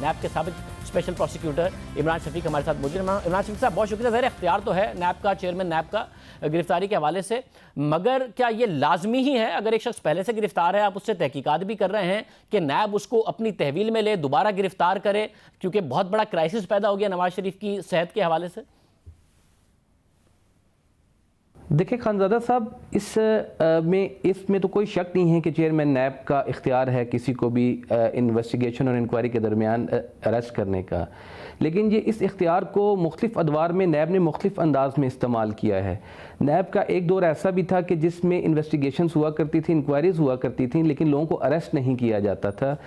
नैब के साबिक special prosecutor Imran Shafiq हमारे साथ मौजूद हैं। इमरान शफीक साहब बहुत शुक्रिया। ज़ाहिर इख्तियार तो है नैब का, चेयरमैन नैब का गिरफ्तारी के हवाले से, मगर क्या ये लाजमी ही है अगर एक शख्स पहले से गिरफ्तार है, आप उससे तहकीकात भी कर रहे हैं कि नैब उसको अपनी तहवील में ले, दोबारा गिरफ्तार करे, क्योंकि बहुत बड़ा क्राइसिस पैदा हो गया नवाज शरीफ की सेहत के हवाले से? देखिए खानज़ादा साहब, इसमें तो कोई शक नहीं है कि चेयरमैन नैब का इख्तियार है किसी को भी इन्वेस्टिगेशन और इंक्वायरी के दरमियान अरेस्ट करने का, लेकिन ये इस इख्तियार को मुख्तलिफ अदवार में नैब ने मुख्तलिफ अंदाज में इस्तेमाल किया है। नैब का एक दौर ऐसा भी था कि जिसमें इन्वेस्टिगेशंस हुआ करती थी, इंक्वायरीज़ हुआ करती थी, लेकिन लोगों को अरेस्ट नहीं किया जाता था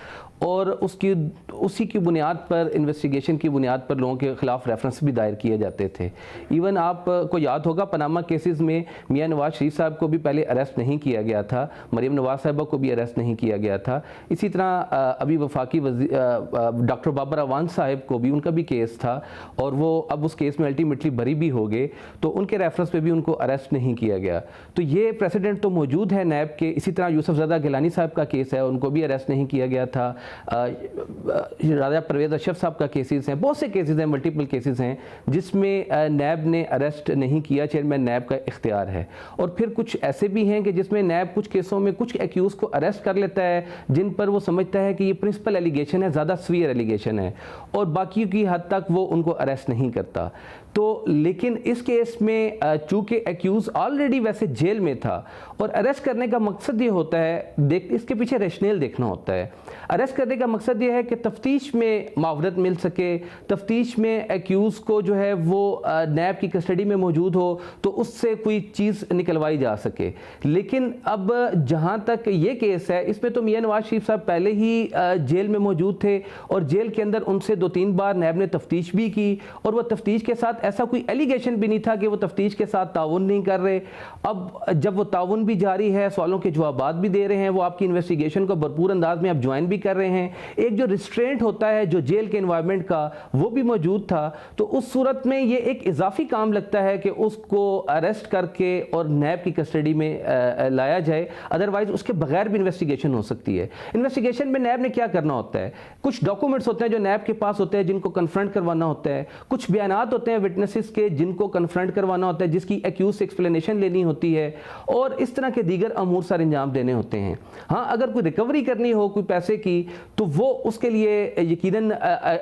और उसी की बुनियाद पर, इन्वेस्टिगेशन की बुनियाद पर लोगों के ख़िलाफ़ रेफरेंस भी दायर किए जाते थे। इवन आपको याद होगा पनामा केसेस में मियां नवाज शरीफ साहब को भी पहले अरेस्ट नहीं किया गया था, मरीम नवाज साहबा को भी अरेस्ट नहीं किया गया था। इसी तरह अभी वफाकी डॉक्टर बाबर अवान साहब को भी, उनका भी केस था और वो अब उस केस में अल्टीमेटली बरी भी हो गए, तो उनके रेफरेंस पे भी उनको अरेस्ट नहीं किया गया। तो ये प्रेसिडेंट तो मौजूद है नैब के। इसी तरह यूसुफज़दा गिलानी साहब का केस है, उनको भी अरेस्ट नहीं किया गया था। राजा परवेज़ अशरफ साहब का केसेस हैं, बहुत से केसेस हैं, मल्टीपल केसेस हैं जिसमें नैब ने अरेस्ट नहीं किया। चेयरमैन नैब का इख्तियार है। और फिर कुछ ऐसे भी हैं कि जिसमें नैब कुछ केसों में कुछ एक्यूज़ को अरेस्ट कर लेता है जिन पर वो समझता है कि ये प्रिंसिपल एलिगेशन है, ज़्यादा सीवियर एलिगेशन है, और बाकी की हद तक वो उनको अरेस्ट नहीं करता। तो लेकिन इस केस में चूँकि एक्यूज़ ऑलरेडी वैसे जेल में था और अरेस्ट करने का मकसद ये होता है, इसके पीछे रैशनल देखना होता है। अरेस्ट करने का मकसद ये है कि तफ्तीश में मावरत मिल सके, तफ्तीश में एक्यूज़ को जो है वो नैब की कस्टडी में मौजूद हो तो उससे कोई चीज़ निकलवाई जा सके। लेकिन अब जहाँ तक ये केस है, इसमें तो मियां नवाज शरीफ साहब पहले ही जेल में मौजूद थे और जेल के अंदर उनसे 2-3 बार नैब ने तफ्तीश भी की और वह तफ्तीश के साथ ऐसा कोई एलिगेशन भी नहीं था कि वो तफ्तीश के साथ ताउन नहीं कर रहे। अब जब वो ताउन भी जारी है, सवालों के जवाबात भी दे रहे हैं, वो आपकी इन्वेस्टिगेशन को भरपूर अंदाज में आप ज्वाइन भी कर रहे हैं, एक जो रिस्ट्रेंट होता है जो जेल के एनवायरनमेंट का वो भी मौजूद था, तो उस सूरत में ये एक इजाफी काम लगता है कि उसको अरेस्ट करके और नैब की कस्टडी में लाया जाए। अदरवाइज उसके बगैर भी इन्वेस्टिगेशन हो सकती है। इन्वेस्टिगेशन में नैब ने क्या करना होता है, कुछ डॉक्यूमेंट्स होते हैं जो नैब के पास होते हैं जिनको कन्फ्रंट करवाना होता है, कुछ बयानात होते हैं विटनेसेस के जिनको कन्फ्रंट करवाना होता है, जिसकी एक्यूज से एक्सप्लेनेशन लेनी होती है, और इस तरह के दीगर अमूर सर अंजाम देने होते हैं। हाँ, अगर कोई रिकवरी करनी हो कोई पैसे की तो वो उसके लिए यकीनन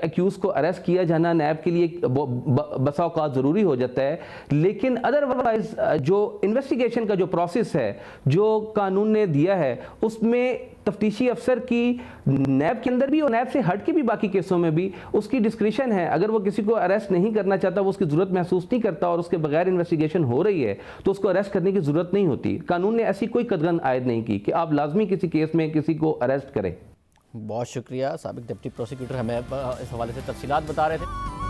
एक्यूज को अरेस्ट किया जाना नैब के लिए बसा औकात ज़रूरी हो जाता है। लेकिन अदरवाइज जो इन्वेस्टिगेशन का जो प्रोसेस है जो कानून ने दिया है उसमें तफ्तीशी अफसर की नैब के अंदर भी और नैब से हट के भी बाकी केसों में भी उसकी डिस्क्रिशन है। अगर वो किसी को अरेस्ट नहीं करना चाहता, वो उसकी ज़रूरत महसूस नहीं करता और उसके बगैर इन्वेस्टिगेशन हो रही है तो उसको अरेस्ट करने की ज़रूरत नहीं होती। कानून ने ऐसी कोई कदगन आयद नहीं की कि आप लाजमी किसी केस में किसी को अरेस्ट करें। बहुत शुक्रिया। साबिक डिप्टी प्रोसिक्यूटर हमें इस हवाले से तफसीलात बता रहे थे।